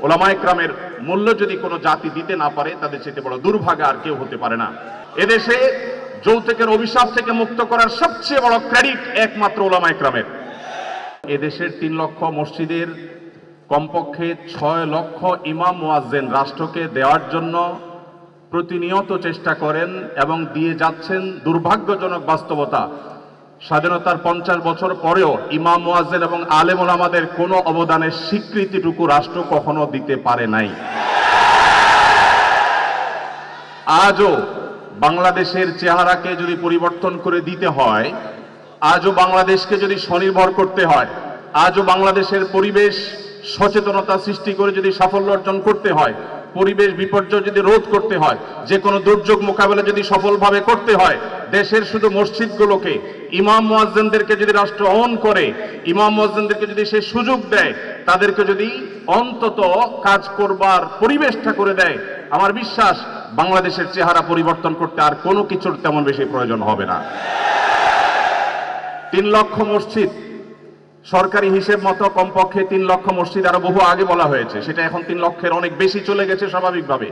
ওলামায়ে কেরামের মূল্য যদি কোনো জাতি দিতে না পারে, তাদের চেয়ে বড় দুর্ভাগা আর কেউ হতে পারে না। এদেশে যৌতুকের অভিশাপ থেকে মুক্ত করার সবচেয়ে বড় ক্রেডিট একমাত্র ওলামায়ে কেরামের। এদেশের 3 লক্ষ মসজিদের কমপক্ষে 6 লক্ষ ইমাম মুয়াজ্জিন রাষ্ট্রকে দেওয়ার জন্য প্রতিনিয়ত চেষ্টা করেন এবং দিয়ে যাচ্ছেন। দুর্ভাগ্যজনক বাস্তবতা, স্বাধীনতার 50 বছর পরেও ইমাম মুয়াজ্জিন এবং আলেম ওলামাদের কোনো অবদানের স্বীকৃতিটুকু রাষ্ট্র কখনো দিতে পারে নাই। আজও বাংলাদেশের চেহারাকে যদি পরিবর্তন করে দিতে হয়, আজও বাংলাদেশকে যদি স্বনির্ভর করতে হয়, আজও বাংলাদেশের পরিবেশ সচেতনতা সৃষ্টি করে যদি সাফল্য অর্জন করতে হয়, পরিবেশ বিপর্যয় যদি রোধ করতে হয়, যে কোনো দুর্যোগ মোকাবেলা যদি সফলভাবে করতে হয়, দেশের শুধু মসজিদগুলোকে ইমাম মুয়াজ্জিনদেরকে যদি রাষ্ট্র অন করে, ইমাম মুয়াজ্জিনদেরকে যদি সে সুযোগ দেয়, তাদেরকে যদি অন্তত কাজ করবার পরিবেশটা করে দেয়, আমার বিশ্বাস বাংলাদেশের চেহারা পরিবর্তন করতে আর কোনো কিছুর তেমন বেশি প্রয়োজন হবে না। 3 লক্ষ মসজিদ, সরকারি হিসেব মতো কমপক্ষে 3 লক্ষ মসজিদ, আরো বহু আগে বলা হয়েছে, সেটা এখন 3 লক্ষের অনেক বেশি চলে গেছে স্বাভাবিকভাবে।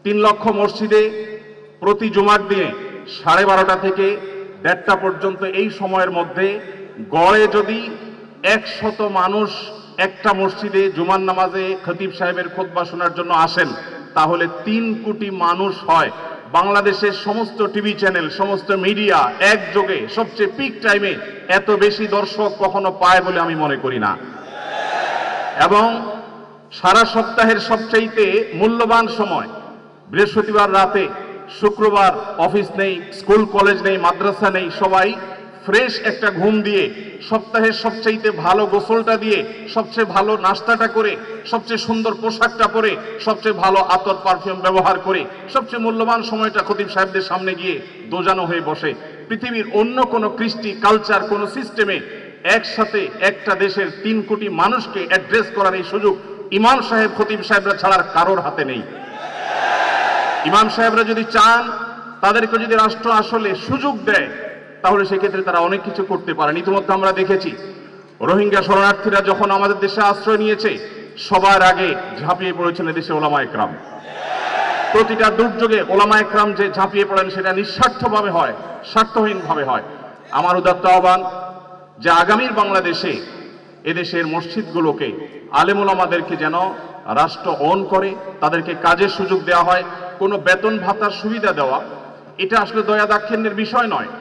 3 লক্ষ মসজিদে প্রতি জুমার দিনে 12:30 থেকে 1:30 পর্যন্ত এই সময়ের মধ্যে গড়ে যদি 100 মানুষ একটা মসজিদে জুমার নামাজে খতিব সাহেবের খুতবা শোনার জন্য আসেন, তাহলে 3 কোটি মানুষ হয়। বাংলাদেশের সমস্ত টিভি চ্যানেল, সমস্ত মিডিয়া একযোগে সবচেয়ে পিক টাইমে এত বেশি দর্শক কখনো পায় বলে আমি মনে করি না। এবং সারা সপ্তাহের সবচাইতে মূল্যবান সময় বৃহস্পতিবার রাতে, শুক্রবার অফিস নেই, স্কুল কলেজ নেই, মাদ্রাসা নেই, সবাই ফ্রেশ একটা ঘুম দিয়ে, সপ্তাহের সবচাইতে ভালো গোসলটা দিয়ে, সবচেয়ে ভালো নাস্তাটা করে, সবচেয়ে সুন্দর পোশাকটা পরে, সবচেয়ে ভালো আতর পারফিউম ব্যবহার করে, সবচেয়ে মূল্যবান সময়টা খতিব সাহেবদের সামনে গিয়ে দোজানো হয়ে বসে। পৃথিবীর অন্য কোনো কৃষ্টি, কালচার, কোনো সিস্টেমে একসাথে একটা দেশের 3 কোটি মানুষকে অ্যাড্রেস করার এই সুযোগ ইমাম সাহেব, খতিব সাহেবরা ছাড়ার কারোর হাতে নেই। ইমাম সাহেবরা যদি চান, তাদেরকে যদি রাষ্ট্র আসলে সুযোগ দেয়, তাহলে সেক্ষেত্রে তারা অনেক কিছু করতে পারেন। ইতিমধ্যে আমরা দেখেছি রোহিঙ্গা শরণার্থীরা যখন আমাদের দেশে আশ্রয় নিয়েছে, সবার আগে ঝাঁপিয়ে পড়েছেন এদেশে ওলামায়ে কেরাম। প্রতিটা দুর্যোগে ওলামায়ে কেরাম যে ঝাঁপিয়ে পড়েন, সেটা নিঃস্বার্থভাবে হয়, স্বার্থহীনভাবে হয়। আমার উদাত্ত আহ্বান যে আগামীর বাংলাদেশে এদেশের মসজিদগুলোকে, আলেম ওলামাদেরকে যেন রাষ্ট্র অন করে, তাদেরকে কাজের সুযোগ দেওয়া হয়। কোনো বেতন ভাতার সুবিধা দেওয়া, এটা আসলে দয়া দাক্ষিণ্যের বিষয় নয়।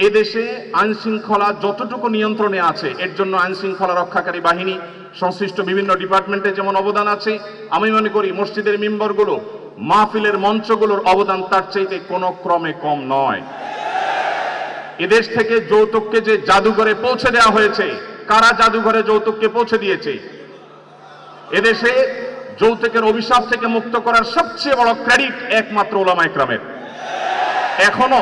এদেশে আইন শৃঙ্খলা যতটুকু নিয়ন্ত্রণে আছে, এর জন্য আইন শৃঙ্খলা রক্ষাকারী বাহিনী, সংশ্লিষ্ট বিভিন্ন ডিপার্টমেন্টে যেমন অবদান আছে, আমি মনে করি মসজিদের মিম্বরগুলো, মাহফিলের মঞ্চগুলোর অবদান তার চাইতে কোনো ক্রমে কম নয়। এদেশ থেকে যৌতুককে যে জাদুঘরে পৌঁছে দেওয়া হয়েছে, কারা জাদুঘরে যৌতুককে পৌঁছে দিয়েছে? এদেশে যৌতুকের অভিশাপ থেকে মুক্ত করার সবচেয়ে বড় ক্রেডিট একমাত্র ওলামায়ে কেরামের। এখনো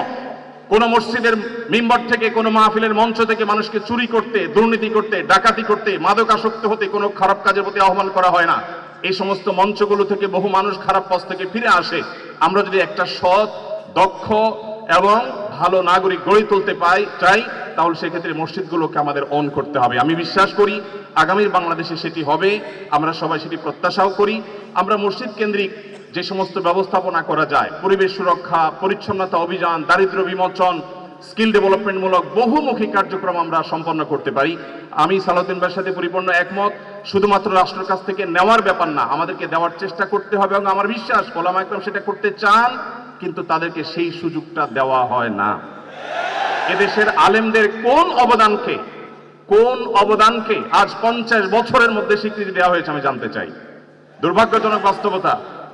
কোন মসজিদের মিম্বর থেকে, কোন মাহফিলের মঞ্চ থেকে মানুষকে চুরি করতে, দুর্নীতি করতে, ডাকাতি করতে, মাদকাসক্ত হতে, কোনো খারাপ কাজের প্রতি আহ্বান করা হয় না। এই সমস্ত মঞ্চগুলো থেকে বহু মানুষ খারাপ পথ থেকে ফিরে আসে। আমরা যদি একটা সৎ, দক্ষ এবং ভালো নাগরিক গড়ে তুলতে চাই, তাহলে সেক্ষেত্রে মসজিদগুলোকে আমাদের অন করতে হবে। আমি বিশ্বাস করি আগামীর বাংলাদেশে সেটি হবে, আমরা সবাই সেটি প্রত্যাশাও করি। আমরা মসজিদ কেন্দ্রিক যে সমস্ত ব্যবস্থাপনা করা যায়, পরিবেশ সুরক্ষা, পরিচ্ছন্নতা অভিযান, দারিদ্র্য বিমোচন, স্কিল ডেভেলপমেন্টমূলক বহুমুখী কার্যক্রম আমরা সম্পন্ন করতে পারি। আমি সালাউদ্দিন ভাইয়ের সাথে পরিপূর্ণ একমত। শুধুমাত্র রাষ্ট্রের কাছ থেকে নেওয়ার ব্যাপার না, আমাদেরকে দেওয়ার চেষ্টা করতে হবে। এবং আমার বিশ্বাস ওলামায়ে কেরাম সেটা করতে চান, কিন্তু তাদেরকে সেই সুযোগটা দেওয়া হয় না। এদেশের আলেমদের কোন অবদানকে আজ 50 বছরের মধ্যে স্বীকৃতি দেওয়া হয়েছে আমি জানতে চাই। দুর্ভাগ্যজনক বাস্তবতা,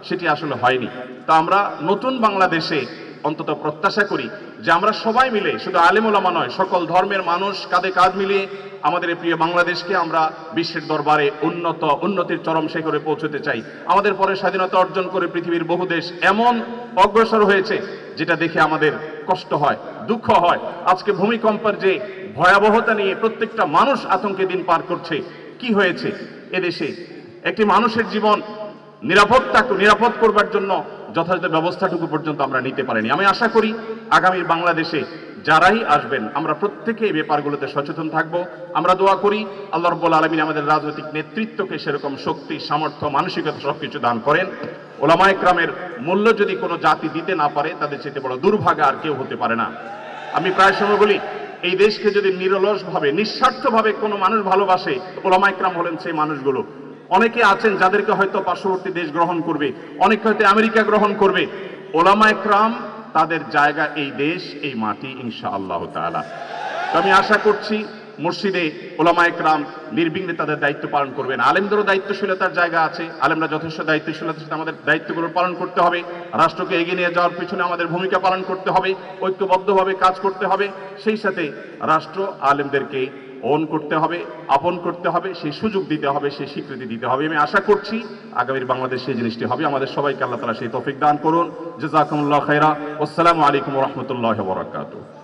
সেটি আসলে হয়নি। তা আমরা নতুন বাংলাদেশে অন্তত প্রত্যাশা করি যে আমরা সবাই মিলে, শুধু আলেম ওলামা নয়, সকল ধর্মের মানুষ কাঁধে কাঁধ মিলিয়ে আমাদের প্রিয় বাংলাদেশকে আমরা বিশ্বের দরবারে উন্নতির চরম শিখরে পৌঁছতে চাই। আমাদের পরে স্বাধীনতা অর্জন করে পৃথিবীর বহু দেশ এমন অগ্রসর হয়েছে, যেটা দেখে আমাদের কষ্ট হয়, দুঃখ হয়। আজকে ভূমিকম্পের যে ভয়াবহতা নিয়ে প্রত্যেকটা মানুষ আতঙ্কে দিন পার করছে, কি হয়েছে এদেশে? একটি মানুষের জীবন নিরাপদ করবার জন্য যথাযথ ব্যবস্থাটুকু পর্যন্ত আমরা নিতে পারিনি। আমি আশা করি আগামীর বাংলাদেশে যারাই আসবেন আমরা প্রত্যেকে এই ব্যাপারগুলোতে সচেতন থাকব। আমরা দোয়া করি আল্লাহ রাব্বুল আলামিন আমাদের রাজনৈতিক নেতৃত্বকে সেরকম শক্তি, সামর্থ্য, মানসিকতা সবকিছু দান করেন। ওলামায়ে কেরামের মূল্য যদি কোনো জাতি দিতে না পারে, তাদের চেয়ে বড় দুর্ভাগা আর কেউ হতে পারে না। আমি প্রায় সময় বলি, এই দেশকে যদি নিরলসভাবে, নিঃস্বার্থভাবে কোনো মানুষ ভালোবাসে, ওলামায়ে কেরাম হলেন সেই মানুষগুলো। অনেকে আছেন যাদেরকে হয়তো পার্শ্ববর্তী দেশ গ্রহণ করবে, অনেকে হয়তো আমেরিকা গ্রহণ করবে। ওলামায়ে কেরাম তাদের জায়গা এই দেশ, এই মাটি, ইনশাআল্লাহ তাআলা। তো আমি আশা করছি মসজিদে ওলামায়ে কেরাম নির্বিঘ্নে তাদের দায়িত্ব পালন করবেন। আলেমদেরও দায়িত্বশীলতার জায়গা আছে, আলেমরা যথেষ্ট দায়িত্বশীলতার সাথে আমাদের দায়িত্বগুলো পালন করতে হবে। রাষ্ট্রকে এগিয়ে নিয়ে যাওয়ার পিছনে আমাদের ভূমিকা পালন করতে হবে, ঐক্যবদ্ধভাবে কাজ করতে হবে। সেই সাথে রাষ্ট্র আলেমদেরকে ওন করতে হবে, আপন করতে হবে, সেই সুযোগ দিতে হবে, সেই স্বীকৃতি দিতে হবে। আমি আশা করছি আগামীর বাংলাদেশ সেই জিনিসটি হবে। আমাদের সবাইকে আল্লাহ তাআলা সেই তৌফিক দান করুন। জাযাকুমুল্লাহু খাইরা। আসসালামু আলাইকুম ওয়া রাহমাতুল্লাহি ওয়া বারাকাতুহু।